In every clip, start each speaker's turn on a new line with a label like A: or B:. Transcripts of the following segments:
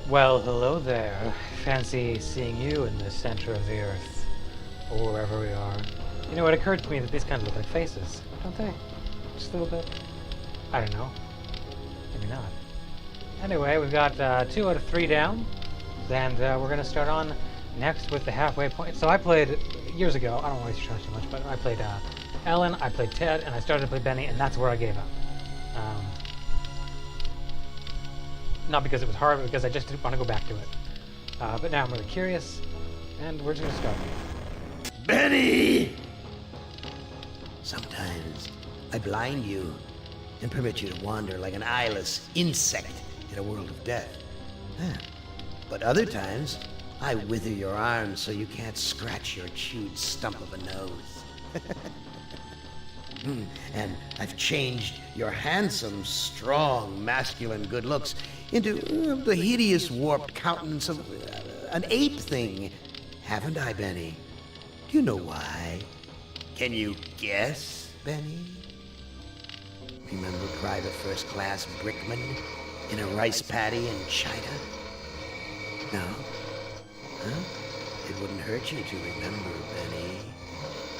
A: Well, hello there. Fancy seeing you in the center of the earth, or wherever we are. You know, it occurred to me that these kind of look like faces, don't they? Just a little bit. I don't know. Maybe not. Anyway, we've got 2 out of 3 down, and we're going to start on next with the halfway point. So I played years ago. I don't want to waste your time too much, but I played Ellen, I played Ted, and I started to play Benny, and that's where I gave up. Not because it was hard, but because I just didn't want to go back to it. But now I'm really curious, and we're just going to start.
B: Benny! Sometimes I blind you and permit you to wander like an eyeless insect in a world of death. But other times, I wither your arms so you can't scratch your chewed stump of a nose. And I've changed your handsome, strong, masculine good looks into the hideous, warped countenance of an ape thing. Haven't I, Benny? Do you know why? Can you guess, Benny? Remember Private First Class Brickman in a rice paddy in China? No? Huh? It wouldn't hurt you to remember, Benny.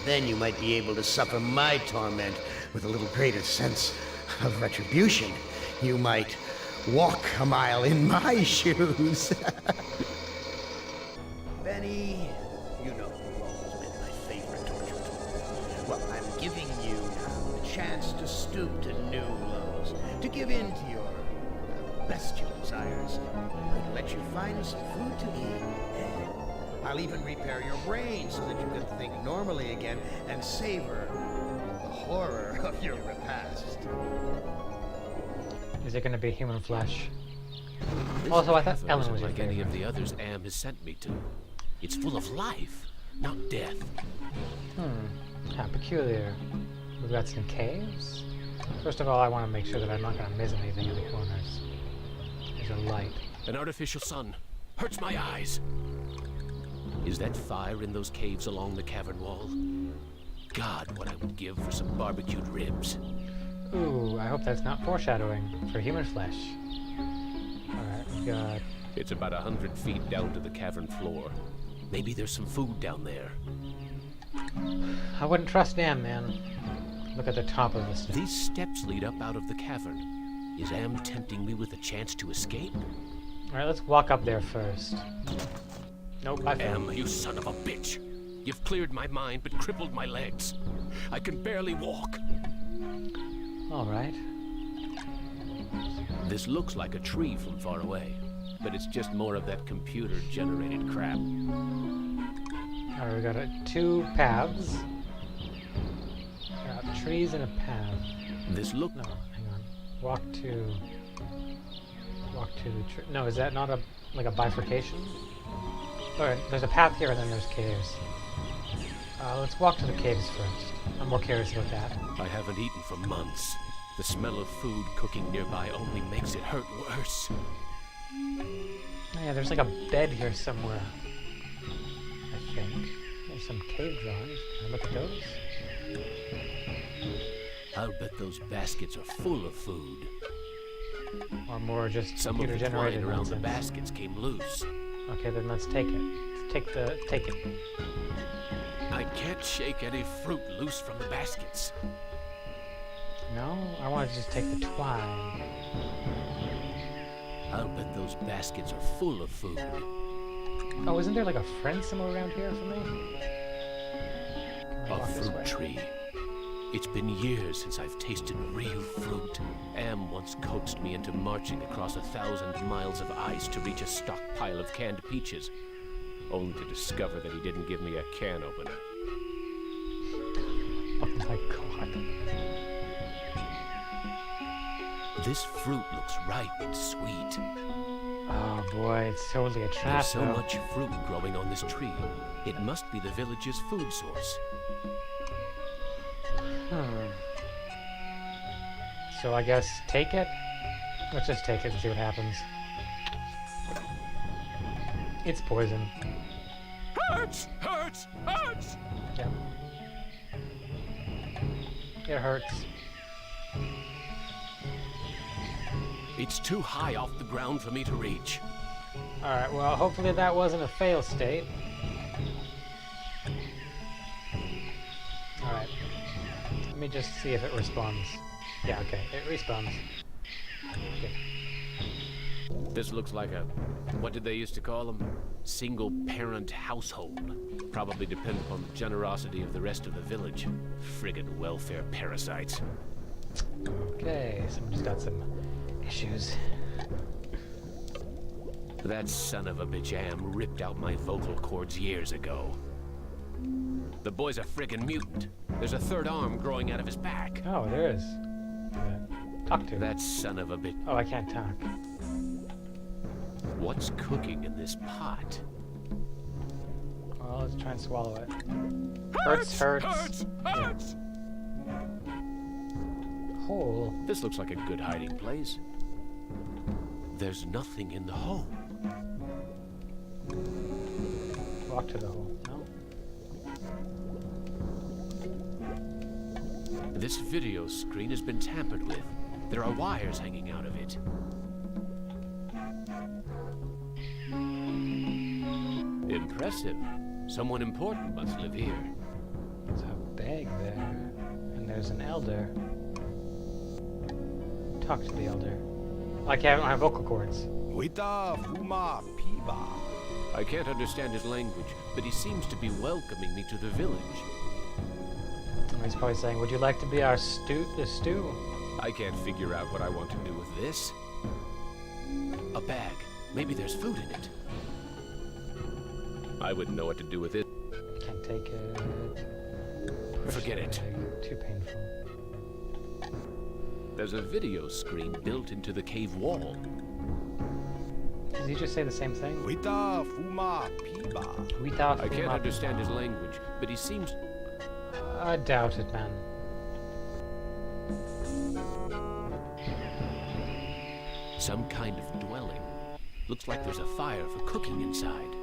B: Then you might be able to suffer my torment with a little greater sense of retribution. You might walk a mile in my shoes. Benny, you know you've always been my favorite torture tool. Well, I'm giving you now the chance to stoop to new lows, to give in to your bestial desires, and let you find some food to eat. I'll even repair your brain so that you can think normally again and savor the horror of your repast.
A: Is it going to be human flesh?
C: This
A: Also, I thought
C: cavern
A: Ellen
C: isn't
A: was your
C: like any
A: favorite.
C: of the others Am has sent me to. It's full of life, not death.
A: How peculiar. We've got some caves. First of all, I want to make sure that I'm not going to miss anything in the corners. There's a light.
C: An artificial sun hurts my eyes. Is that fire in those caves along the cavern wall? God, what I would give for some barbecued ribs.
A: Ooh, I hope that's not foreshadowing for human flesh. Alright, we've got...
C: It's about 100 feet down to the cavern floor. Maybe there's some food down there.
A: I wouldn't trust Am, man. Look at the top of this.
C: These steps lead up out of the cavern. Is Am tempting me with a chance to escape?
A: Alright, let's walk up there first. Nope, I failed.
C: Am, you son of a bitch! You've cleared my mind but crippled my legs. I can barely walk.
A: Alright.
C: This looks like a tree from far away, but it's just more of that computer-generated crap.
A: Alright, we got 2 paths. Got trees and a path.
C: This look...
A: No, hang on. Walk to the tree. No, is that not like a bifurcation? Alright, there's a path here and then there's caves. Let's walk to the caves first. I'm more curious about that.
C: I haven't eaten for months. The smell of food cooking nearby only makes it hurt worse.
A: Oh yeah, there's like a bed here somewhere. I think. There's some cave drawings. Can I look at those?
C: I'll bet those baskets are full of food.
A: Or more just
C: Some of the twine
A: computer-generated
C: around the
A: nonsense.
C: baskets came loose.
A: Okay, then let's take it. Let's take it.
C: I can't shake any fruit loose from the baskets.
A: No, I want to just take the twine.
C: I'll bet those baskets are full of food.
A: Oh, isn't there like a friend somewhere around here for me? Can I
C: A
A: walk this way?
C: fruit tree. It's been years since I've tasted real fruit. Am once coaxed me into marching across 1,000 miles of ice to reach a stockpile of canned peaches, only to discover that he didn't give me a can opener.
A: Oh my god.
C: This fruit looks ripe and sweet.
A: Oh boy, it's totally a trap.
C: There's so
A: though.
C: much fruit growing on this tree. It must be the village's food source.
A: So I guess take it? Let's just take it and see what happens. It's poison.
C: Hurts! Hurts! Hurts!
A: Yep. It hurts.
C: It's too high off the ground for me to reach.
A: Alright, well, hopefully that wasn't a fail state. Alright. Let me just see if it responds. Yeah, okay, it responds. Okay.
C: This looks like a, what did they used to call them? Single-parent household. Probably depend upon the generosity of the rest of the village. Friggin' welfare parasites.
A: Okay, someone's got some issues.
C: That son of a bitch Am ripped out my vocal cords years ago. The boy's a friggin' mutant. There's a third arm growing out of his back.
A: Oh, there is. Talk to him.
C: That son of a bitch.
A: Oh, I can't talk.
C: What's cooking in this pot?
A: Well, let's try and swallow it. Hurts.
C: Hurts!
A: Hole.
C: This looks like a good hiding place. There's nothing in the hole.
A: Walk to the hole. No.
C: This video screen has been tampered with. There are wires hanging out of it. Impressive. Someone important must live here.
A: There's a bag there. And there's an elder. Talk to the elder. I don't have vocal cords.
D: Wita Fuma Piba.
C: I can't understand his language, but he seems to be welcoming me to the village.
A: He's probably saying, would you like to be our stew?
C: I can't figure out what I want to do with this. A bag. Maybe there's food in it. I wouldn't know what to do with it.
A: Can't take it.
C: Forget it.
A: Too painful.
C: There's a video screen built into the cave wall.
A: Did he just say the same thing?
D: Wita Fuma Piba.
C: I can't understand his language, but he seems...
A: I doubt it, man.
C: Some kind of dwelling. Looks like there's a fire for cooking inside.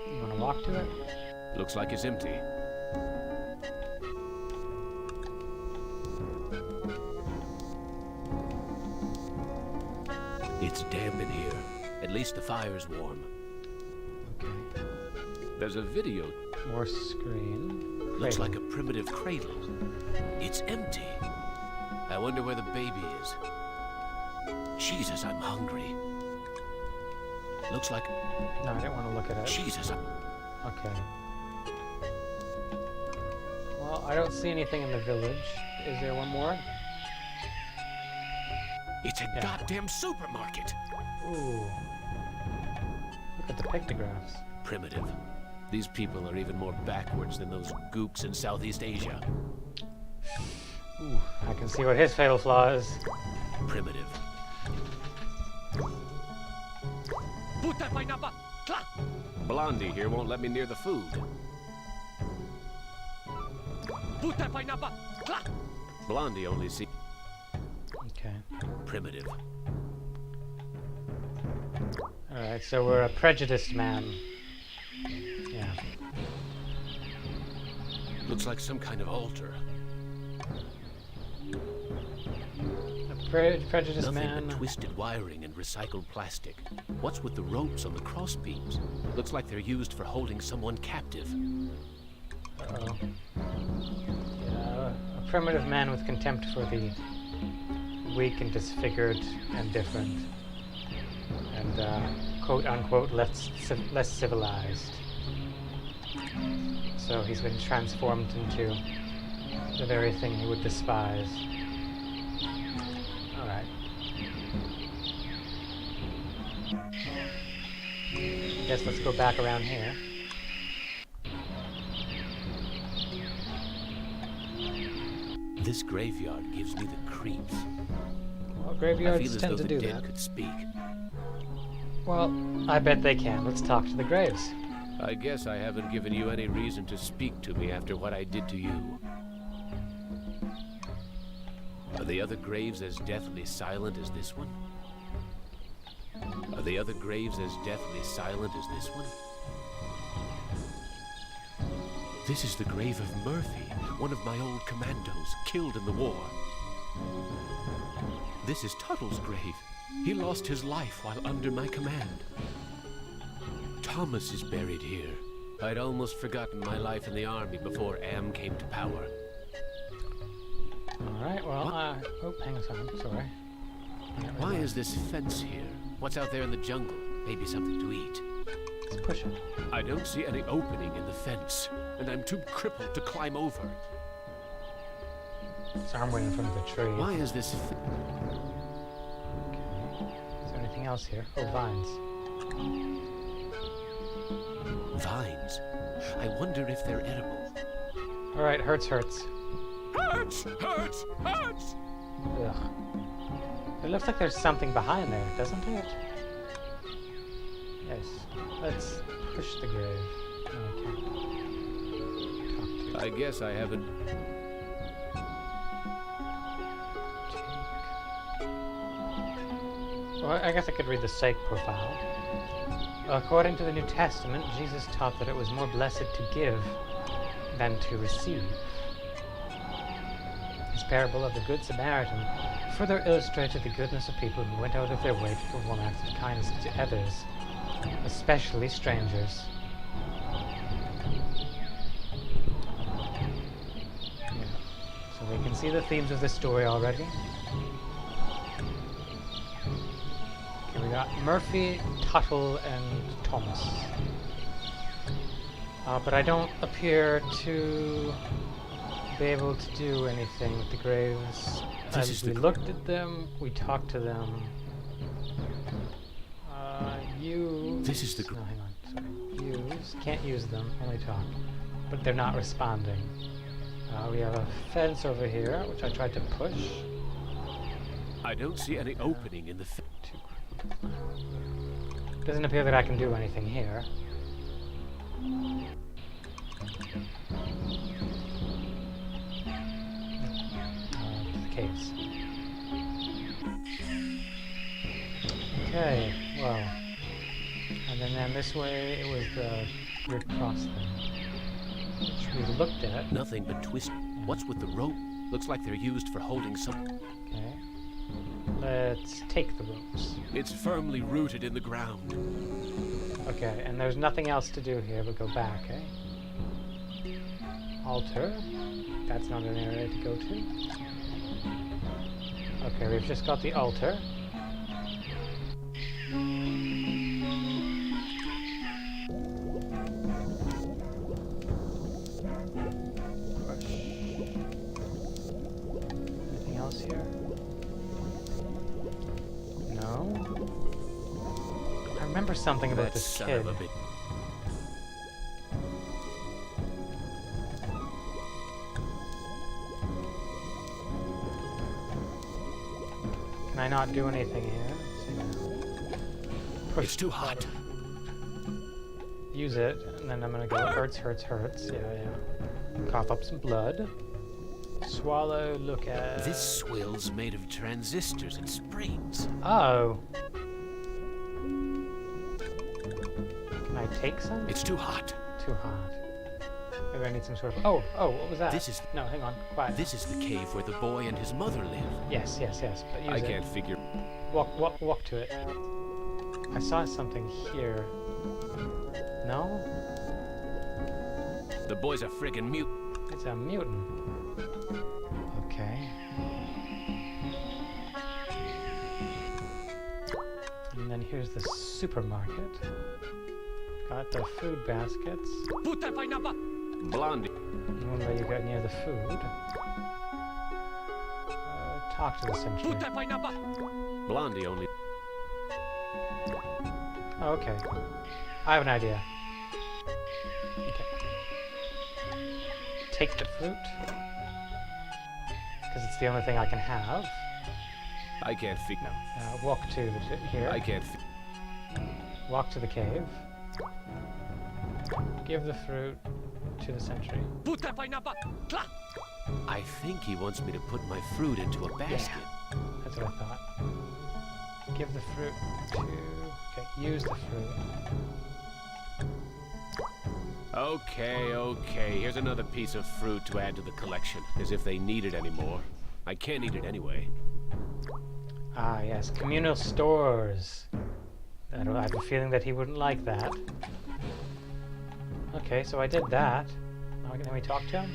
A: You want to walk to it?
C: Looks like it's empty. It's damp in here. At least the fire's warm.
A: Okay.
C: There's a video.
A: More screen.
C: Looks like a primitive cradle. It's empty. I wonder where the baby is. Jesus, I'm hungry. Looks like...
A: No, I didn't want to look at it.
C: Jesus,
A: Okay. Well, I don't see anything in the village. Is there one more?
C: It's a goddamn supermarket.
A: Ooh. Look at the pictographs.
C: Primitive. These people are even more backwards than those gooks in Southeast Asia.
A: Ooh, I can see what his fatal flaw is.
C: Primitive. Blondie here won't let me near the food. Blondie only sees...
A: Okay.
C: Primitive.
A: Alright, so we're a prejudiced man. Yeah.
C: Looks like some kind of altar.
A: A prejudiced
C: Nothing
A: man.
C: but twisted wiring and recycled plastic. What's with the ropes on the crossbeams? Looks like they're used for holding someone captive.
A: Uh-oh. Yeah, a primitive man with contempt for the weak and disfigured and different. And, quote-unquote, less civilized. So he's been transformed into the very thing he would despise. Alright. I guess let's go back around here.
C: This graveyard gives me the creeps.
A: Well,
C: I
A: graveyards
C: feel as
A: tend
C: though
A: to
C: the
A: do
C: dead
A: that.
C: could speak.
A: Well, I bet they can. Let's talk to the graves.
C: I guess I haven't given you any reason to speak to me after what I did to you. Are the other graves as deathly silent as this one? Are the other graves as deathly silent as this one? This is the grave of Murphy, one of my old commandos, killed in the war. This is Tuttle's grave. He lost his life while under my command. Thomas is buried here. I'd almost forgotten my life in the army before Am came to power.
A: Alright, well, oh, hang on, sorry.
C: Why is this fence here? What's out there in the jungle? Maybe something to eat.
A: Let's push it.
C: I don't see any opening in the fence, and I'm too crippled to climb over.
A: So I'm waiting in front of the tree.
C: Why is this
A: Okay. Is there anything else here? Oh, vines.
C: vines? I wonder if they're edible.
A: Alright, hurts.
C: Hurts! Hurts! Hurts!
A: Ugh. It looks like there's something behind there, doesn't it? Yes. Let's push the grave. Okay.
C: I guess I haven't...
A: Well, I guess I could read the Psych profile. According to the New Testament, Jesus taught that it was more blessed to give than to receive. His parable of the Good Samaritan further illustrated the goodness of people who went out of their way to perform acts of kindness to others, especially strangers. Yeah. So we can see the themes of the story already. Okay, we got Murphy, Tuttle, and Thomas. But I don't appear to be able to do anything with the graves. We looked at them, we talked to them.
C: This is the...
A: No, hang on, sorry. Use, can't use them, only talk. But they're not responding. We have a fence over here, which I tried to push.
C: I don't see any opening in the...
A: Doesn't appear that I can do anything here. The caves. Okay, well. And then this way it was the Red Cross thing, which we looked at.
C: Nothing but twist. What's with the rope? Looks like they're used for holding some...
A: Okay. Let's take the ropes.
C: It's firmly rooted in the ground.
A: Okay, and there's nothing else to do here but go back, eh? Altar. That's not an area to go to. Okay, we've just got the altar. Push. Anything else here? No? I remember something about
C: That
A: this
C: son
A: kid.
C: of a bit.
A: Can I not do anything here? Let's see now. Push
C: It's too hot.
A: Use it, and then I'm gonna go hurts. Yeah. Cough up some blood. Swallow, look at...
C: This swill's made of transistors and springs.
A: Oh. Can I take some?
C: It's too hot.
A: Too hot. Maybe I need some sort of... Oh, what was that?
C: This is...
A: No, hang on, quiet.
C: This is the cave where the boy and his mother live.
A: Yes, but use
C: I
A: it.
C: can't figure...
A: Walk to it. I saw something here. No?
C: The boy's a friggin' mute.
A: It's a mutant. Okay. And then here's the supermarket. Got the food baskets.
C: Blondie.
A: One way you got near the food. Talk to the sentry.
C: Blondie only...
A: Oh, okay. I have an idea. Okay. Take the fruit. Because it's the only thing I can have.
C: I can't figure...
A: No. Walk to here.
C: I can't
A: Walk to the cave. Give the fruit to the sentry.
C: I think he wants me to put my fruit into a basket.
A: Yeah. That's what I thought. Give the fruit to... Okay, use the fruit.
C: Okay. Here's another piece of fruit to add to the collection. As if they need it anymore. I can't eat it anyway.
A: Ah, yes. Communal stores. I have a feeling that he wouldn't like that. Okay, so I did that. Now can we talk to him?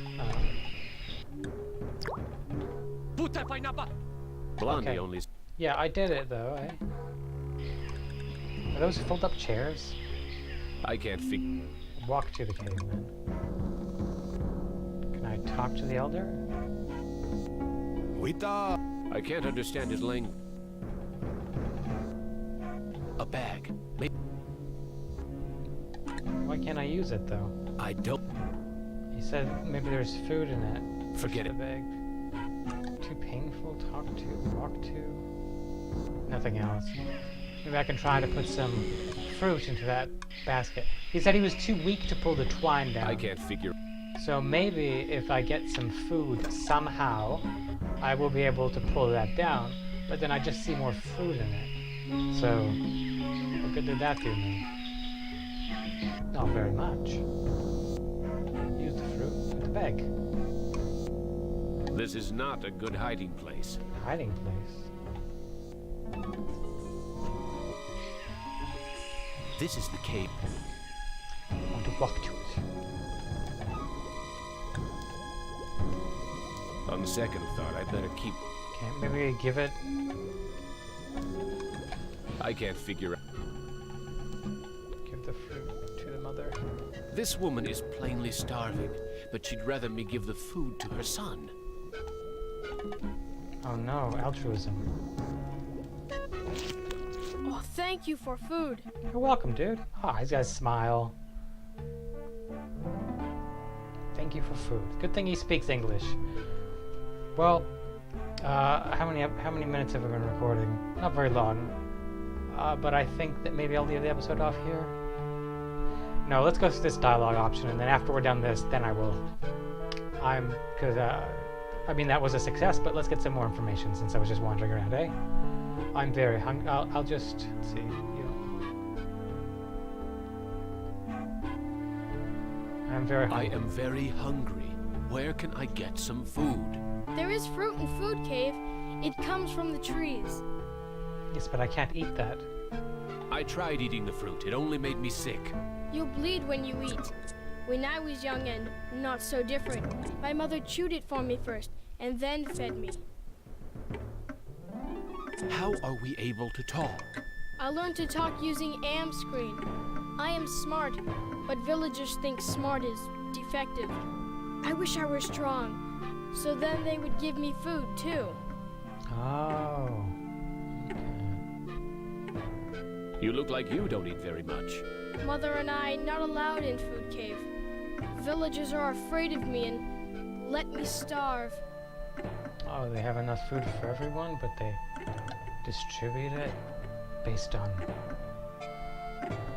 C: Blondie
A: Okay.
C: only...
A: Yeah, I did it though, eh? Are those fold-up chairs?
C: I can't figure...
A: Walk to the cave, then. Can I talk to the elder?
D: Wita.
C: I can't understand his language. A bag. Maybe...
A: Why can't I use it though?
C: I don't...
A: He said maybe there's food in it.
C: Forget
A: Push
C: it.
A: the bag. Too painful, talk to, walk to. Nothing else. Maybe I can try to put some fruit into that basket. He said he was too weak to pull the twine down.
C: I can't figure...
A: So maybe if I get some food somehow, I will be able to pull that down, but then I just see more fruit in it. So, what good did that do me? Not very much. Use the fruit with the bag.
C: This is not a good hiding place.
A: Hiding place.
C: This is the cave.
A: I want to walk to it.
C: On second thought, I'd better keep...
A: Okay, maybe give it.
C: I can't figure out...
A: Give the fruit to the mother.
C: This woman is plainly starving, but she'd rather me give the food to her son.
A: Oh no, altruism.
E: Oh, thank you for food.
A: You're welcome, dude. Ah, he's got a smile. Thank you for food. Good thing he speaks English. Well, how many minutes have we been recording? Not very long. But I think that maybe I'll leave the episode off here. No, let's go through this dialogue option, and then after we're done this, then I will. I mean, that was a success, but let's get some more information since I was just wandering around, eh? I'm very hungry. I'll just let's see. I'm very
C: I
A: hungry.
C: am very hungry. Where can I get some food?
E: There is fruit in Food Cave. It comes from the trees.
A: Yes, but I can't eat that.
C: I tried eating the fruit. It only made me sick.
E: You'll bleed when you eat. When I was young and not so different, my mother chewed it for me first and then fed me.
C: How are we able to talk?
E: I learned to talk using Am Screen. I am smart, but villagers think smart is defective. I wish I were strong, so then they would give me food too.
A: Oh.
C: You look like you don't eat very much.
E: Mother and I not allowed in Food Cave. Villagers are afraid of me and let me starve.
A: Oh, they have enough food for everyone, but they distribute it based on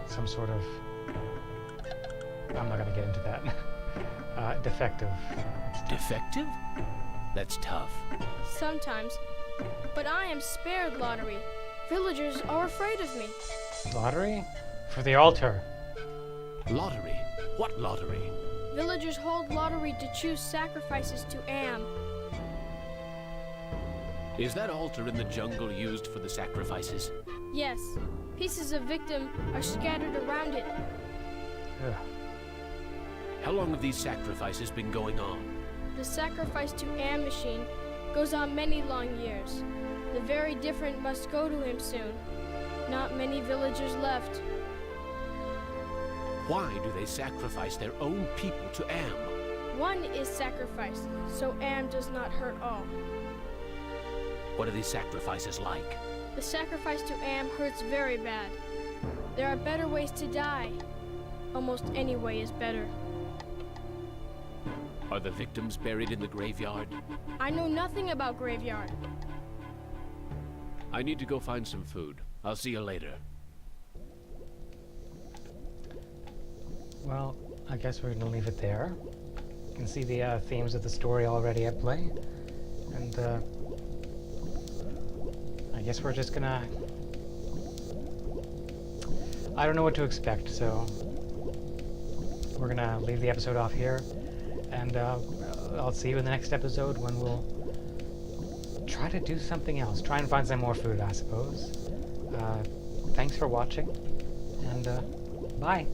A: some sort of... I'm not gonna get into that. Defective.
C: Defective? That's tough.
E: Sometimes. But I am spared lottery. Villagers are afraid of me.
A: Lottery? For the altar.
C: Lottery? What lottery?
E: Villagers hold lottery to choose sacrifices to Am.
C: Is that altar in the jungle used for the sacrifices?
E: Yes, pieces of victim are scattered around it.
A: Ugh.
C: How long have these sacrifices been going on?
E: The sacrifice to Am machine goes on many long years. The very different must go to him soon. Not many villagers left.
C: Why do they sacrifice their own people to Am?
E: One is sacrificed, so Am does not hurt all.
C: What are these sacrifices like?
E: The sacrifice to Am hurts very bad. There are better ways to die. Almost any way is better.
C: Are the victims buried in the graveyard?
E: I know nothing about graveyard.
C: I need to go find some food. I'll see you later.
A: Well, I guess we're gonna leave it there. You can see the themes of the story already at play. And, I guess we're just gonna... I don't know what to expect, so... We're gonna leave the episode off here. And, I'll see you in the next episode when we'll... try to do something else. Try and find some more food, I suppose. Thanks for watching. And, bye.